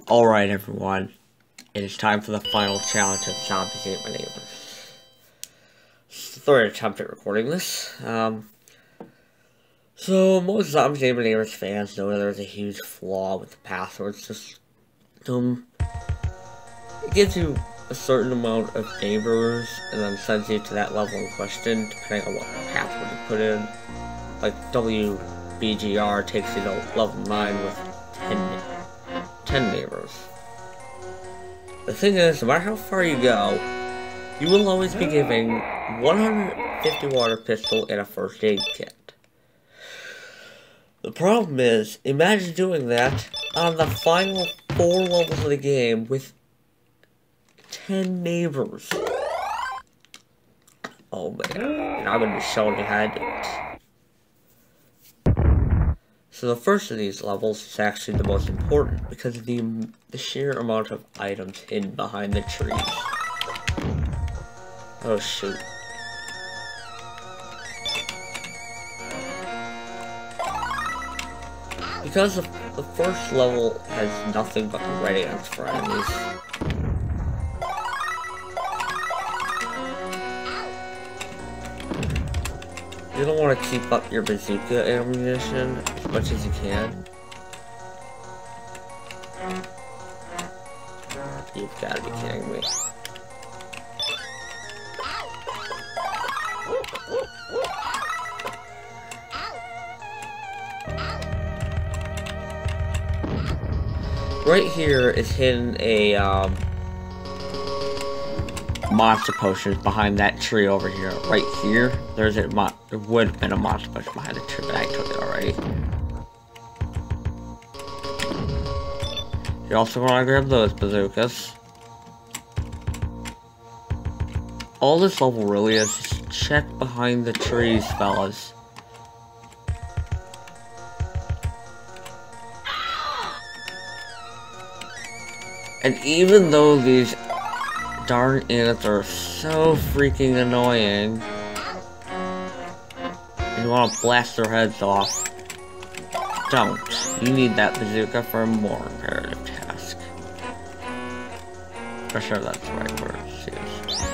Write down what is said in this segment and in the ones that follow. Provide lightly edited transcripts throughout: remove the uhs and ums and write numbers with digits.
Alright everyone, it is time for the final challenge of Zombies Ate My Neighbors. It's the third attempt at recording this. So most Zombies Ate My Neighbors fans know there's a huge flaw with the password system. It gives you a certain amount of neighbors and then sends you to that level in question depending on what password you put in. Like BLHR takes you to level 9 with 10 neighbors. The thing is, no matter how far you go, you will always be giving 150 water pistol and a first aid kit. The problem is, imagine doing that on the final 4 levels of the game with 10 neighbors. Oh man, and I'm gonna be showing you how to do it. So the first of these levels is actually the most important because of the sheer amount of items hidden behind the trees. Oh shoot. Because the first level has nothing but radiance for enemies. You don't want to keep up your bazooka ammunition as much as you can. You've got to be kidding me. Right here is hidden a monster potions behind that tree over here. Right here, there would have been a monster potion behind the tree, but I took it already. You also want to grab those bazookas. All this level really is just check behind the trees, fellas. And even though these darn ants are so freaking annoying, and you want to blast their heads off, don't. You need that bazooka for a more imperative task. For sure that's the right word to use.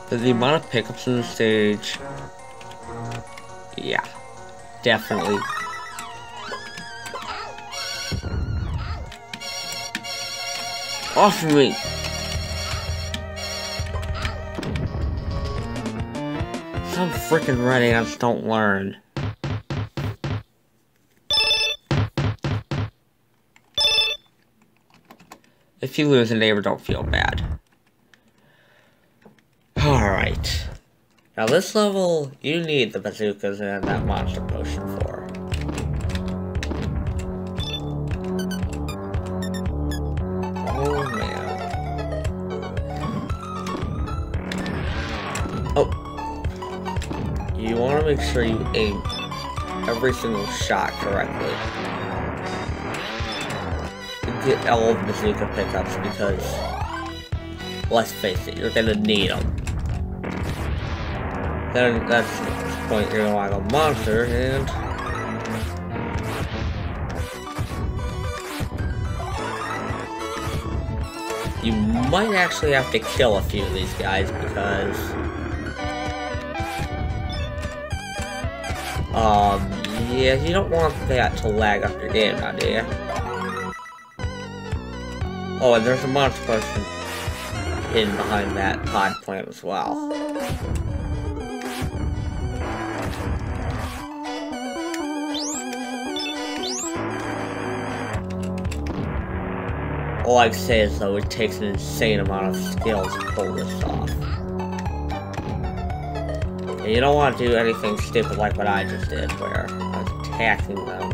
The amount of pickups in the stage, yeah, definitely. Off of me! Some freaking red ants don't learn. If you lose a neighbor, don't feel bad. Alright. Now this level, you need the bazookas and that monster potion for. Oh man. Oh. You want to make sure you aim every single shot correctly. Get all of the bazooka pickups because, let's face it, you're gonna need them. Then that's the point you're gonna want a monster and you might actually have to kill a few of these guys because yeah, you don't want that to lag up your game now, do you? Oh, and there's a monster potion hidden behind that pod plant as well. All I can say is, though, it takes an insane amount of skill to pull this off. And you don't want to do anything stupid like what I just did, where I was attacking them.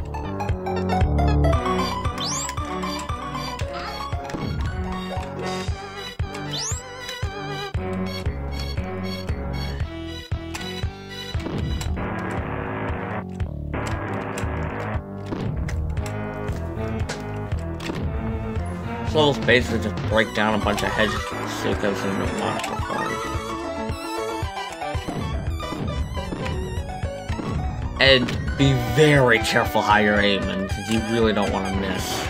This level's basically just break down a bunch of hedges with bazookas and a monster form. And be very careful how you're aiming, because you really don't want to miss.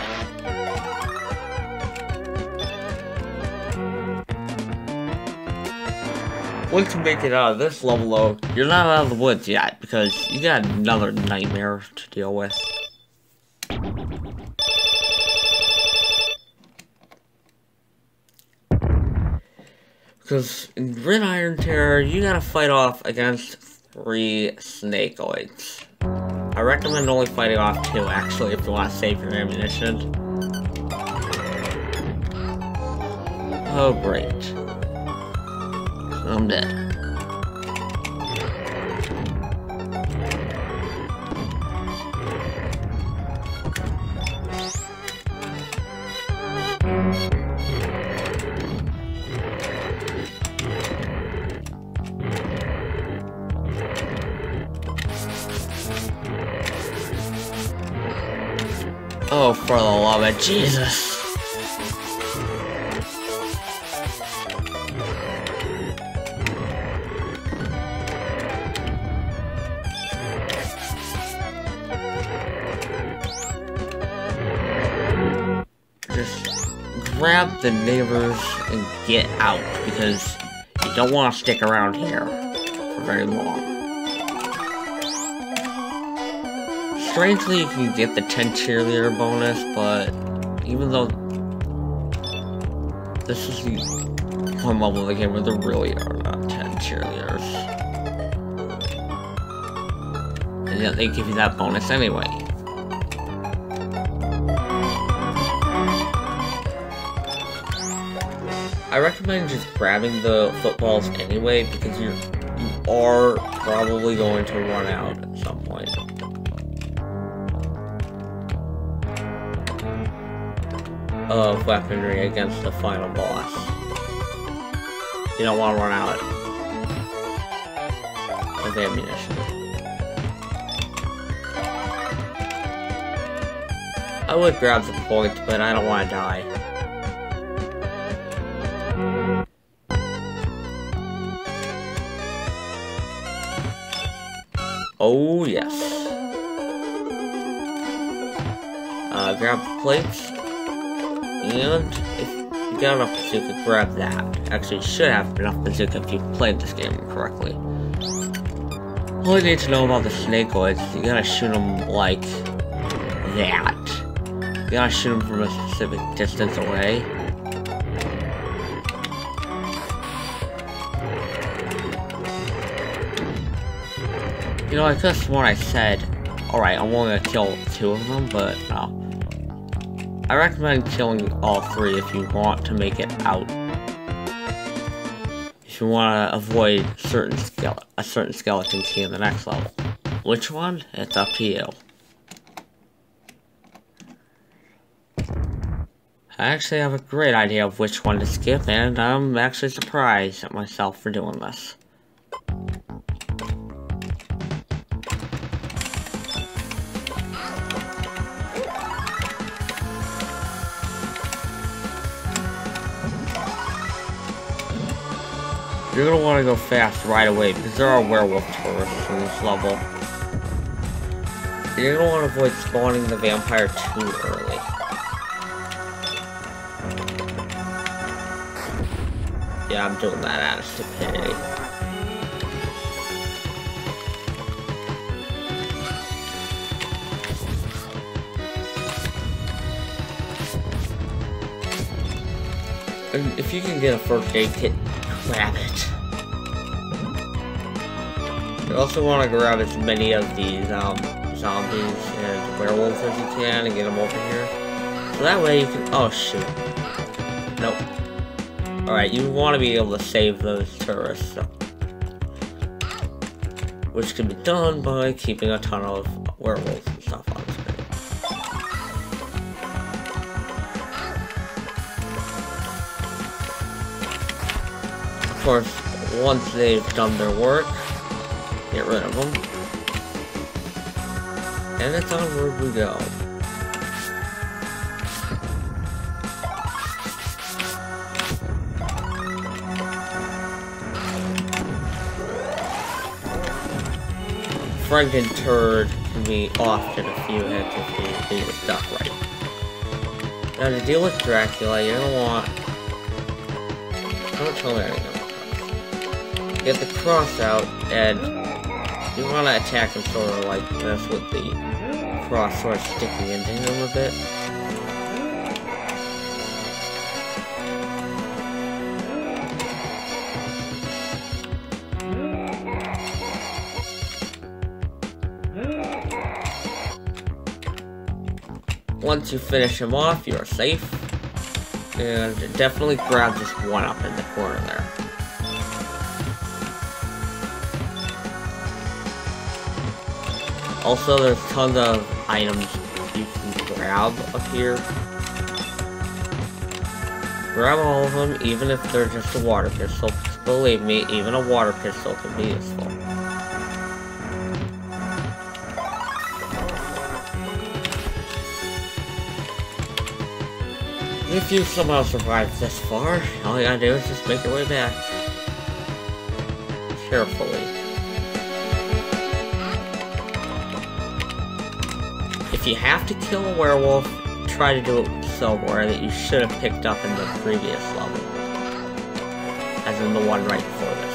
Once you make it out of this level, though, you're not out of the woods yet, because you got another nightmare to deal with. Because in Gridiron Terror, you gotta fight off against 3 snakeoids. I recommend only fighting off 2, actually, if you want to save your ammunition. Oh, great. I'm dead. Oh, for the love of Jesus. Just grab the neighbors and get out, because you don't want to stick around here for very long. Strangely, you can get the 10 cheerleader bonus, but even though this is the one level of the game where there really are not 10 cheerleaders, and yet they give you that bonus anyway. I recommend just grabbing the footballs anyway, because you are probably going to run out at some point. Of weaponry against the final boss. You don't want to run out of ammunition. I would grab the point, but I don't want to die. Oh yes. Grab the plates. And if you got enough bazooka, grab that. Actually, you should have enough bazooka if you played this game correctly. All you need to know about the snakeoids is you gotta shoot them like that. You gotta shoot them from a specific distance away. You know, I could have sworn I said, alright, I'm only gonna kill 2 of them, but no. I recommend killing all 3 if you want to make it out. If you want to avoid a certain skeleton key in the next level. Which one? It's up to you. I actually have a great idea of which one to skip, and I'm actually surprised at myself for doing this. You're gonna want to go fast right away, because there are werewolf tourists in this level. You're gonna want to avoid spawning the vampire too early. Yeah, I'm doing that out of stupidity. And if you can get a first aid kit, grab it. You also want to grab as many of these zombies and werewolves as you can and get them over here. So that way you can... Oh, shoot. Nope. Alright, you want to be able to save those tourists. So. Which can be done by keeping a ton of werewolves and stuff on the screen. Of course, once they've done their work, get rid of them. And it's onward we go. Franken turd can be off in a few hits if you do your stuff right. Now to deal with Dracula, you're gonna want... Don't tell me anything. get the cross out, and you want to attack him sort of like this with the cross sort of sticking into him a bit. Once you finish him off, you're safe. And definitely grab this one up in the corner there. Also, there's tons of items you can grab up here. Grab all of them, even if they're just a water pistol. Believe me, even a water pistol can be useful. If you somehow survived this far, all you gotta do is just make your way back. Carefully. If you have to kill a werewolf, try to do it somewhere that you should have picked up in the previous level. As in the one right before this.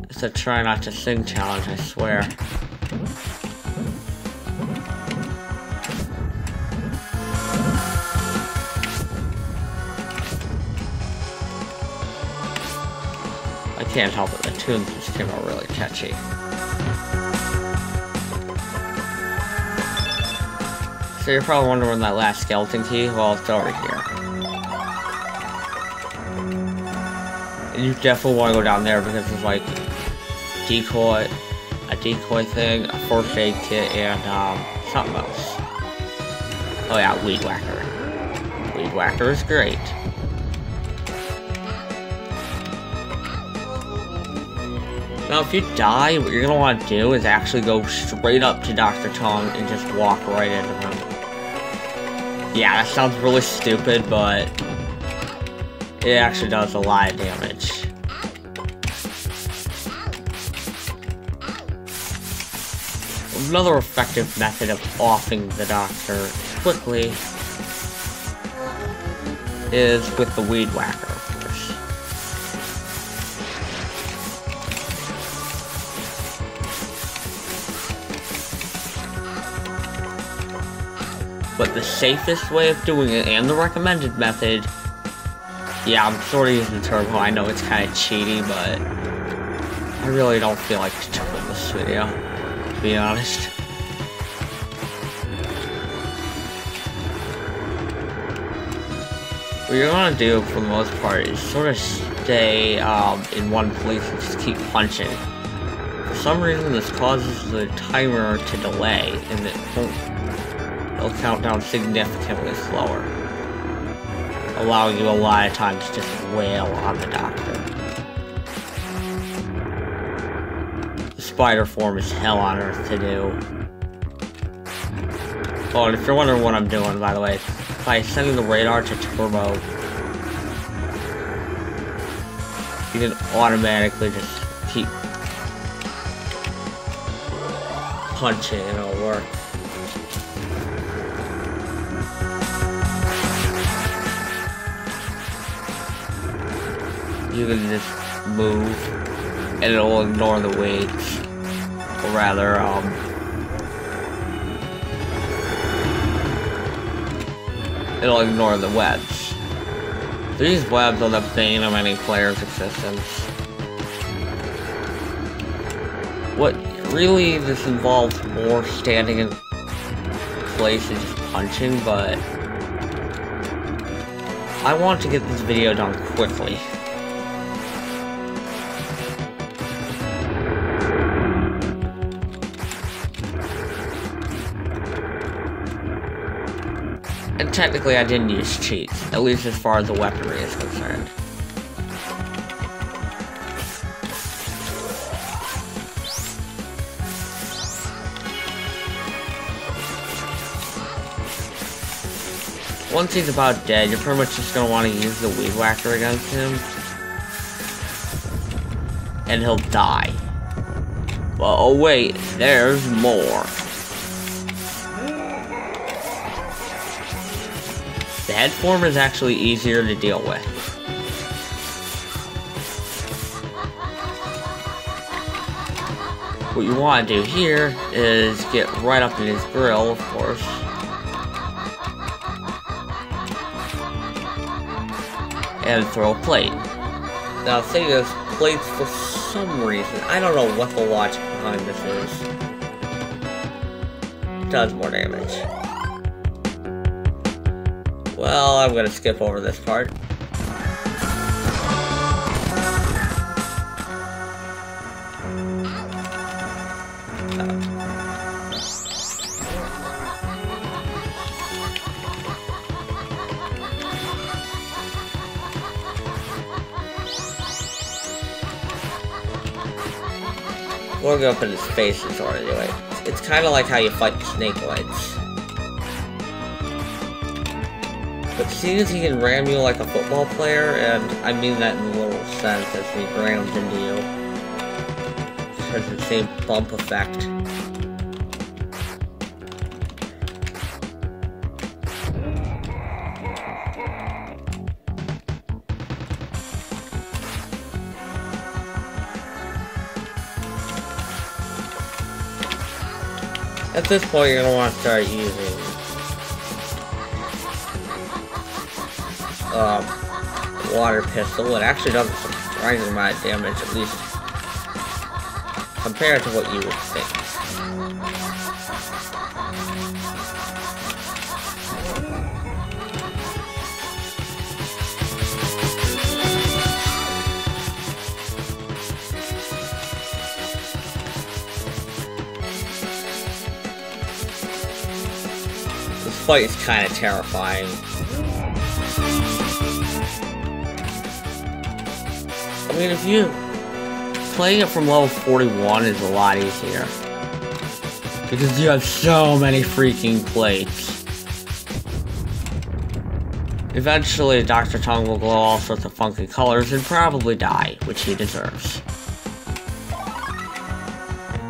It's a try not to sing challenge, I swear. I can't help it, the tunes just came out really catchy. So you're probably wondering that last skeleton key? Well, it's over here. And you definitely want to go down there because there's like a decoy thing, a first aid kit, and something else. Oh yeah, Weed Whacker. Weed Whacker is great. Now, if you die, what you're gonna want to do is actually go straight up to Dr. Tongue and just walk right into him. Yeah, that sounds really stupid, but it actually does a lot of damage. Another effective method of offing the doctor quickly is with the Weed Whacker, of course. But the safest way of doing it, and the recommended method, yeah, I'm sort of using turbo. I know it's kind of cheaty, but I really don't feel like tutorial this video, to be honest. What you're gonna do, for the most part, is sort of stay in one place and just keep punching. For some reason, this causes the timer to delay, and it'll count down significantly slower, allowing you a lot of time to just wail on the doctor. The spider form is hell on earth to do. Oh, and if you're wondering what I'm doing, by the way, by setting the radar to turbo, you can automatically just keep punching and it'll work. You can just move and it'll ignore the weights, or rather, it'll ignore the webs. These webs are the bane of any player's existence. What really this involves more standing in place and just punching, but I want to get this video done quickly. And technically I didn't use cheats, at least as far as the weaponry is concerned. Once he's about dead, you're pretty much just going to want to use the Weed Whacker against him. And he'll die. But oh wait, there's more. The head form is actually easier to deal with. What you want to do here is get right up in his grill, of course. And throw a plate. Now, the thing is, plates, for some reason, I don't know what the logic behind this is, does more damage. Well, I'm gonna skip over this part. We'll go up in his face and sort of do it. It's kind of like how you fight snake legs. But seeing as he can ram you like a football player, and I mean that in a literal sense as he rams into you, it has the same bump effect. At this point, you're gonna want to start using water pistol. It actually does a surprising amount of damage, at least compared to what you would think. This fight is kind of terrifying. I mean, if you... playing it from level 41 is a lot easier. Because you have so many freaking plates. Eventually, Dr. Tongue will glow all sorts of funky colors and probably die, which he deserves.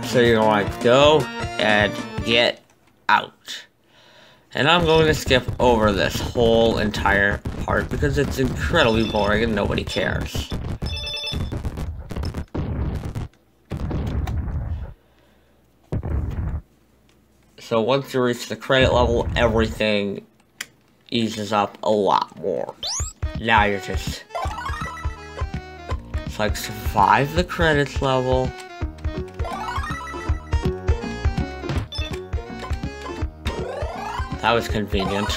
So you're going to go and get out. And I'm going to skip over this whole entire part because it's incredibly boring and nobody cares. So once you reach the credit level, everything eases up a lot more. Now you're just... it's like survive the credits level. That was convenient.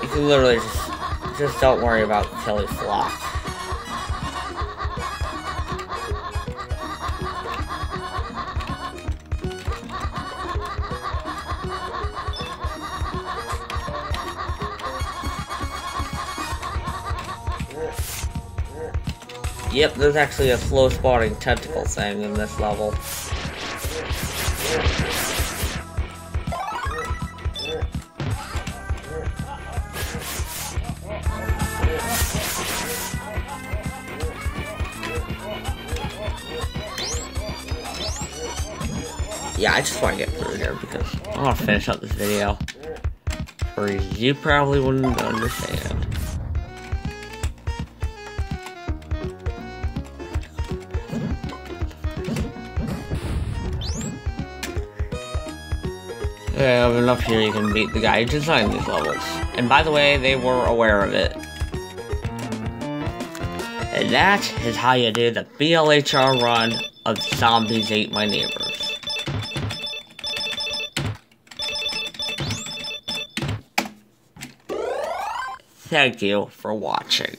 You can literally just don't worry about Kelly Flock. Yep, there's actually a slow spawning tentacle thing in this level. Yeah, I just want to get through here because I want to finish up this video. For you probably wouldn't understand. Yeah, enough here you can beat the guy who designed these levels. And by the way, they were aware of it. And that is how you do the BLHR run of Zombies Ate My Neighbors. Thank you for watching.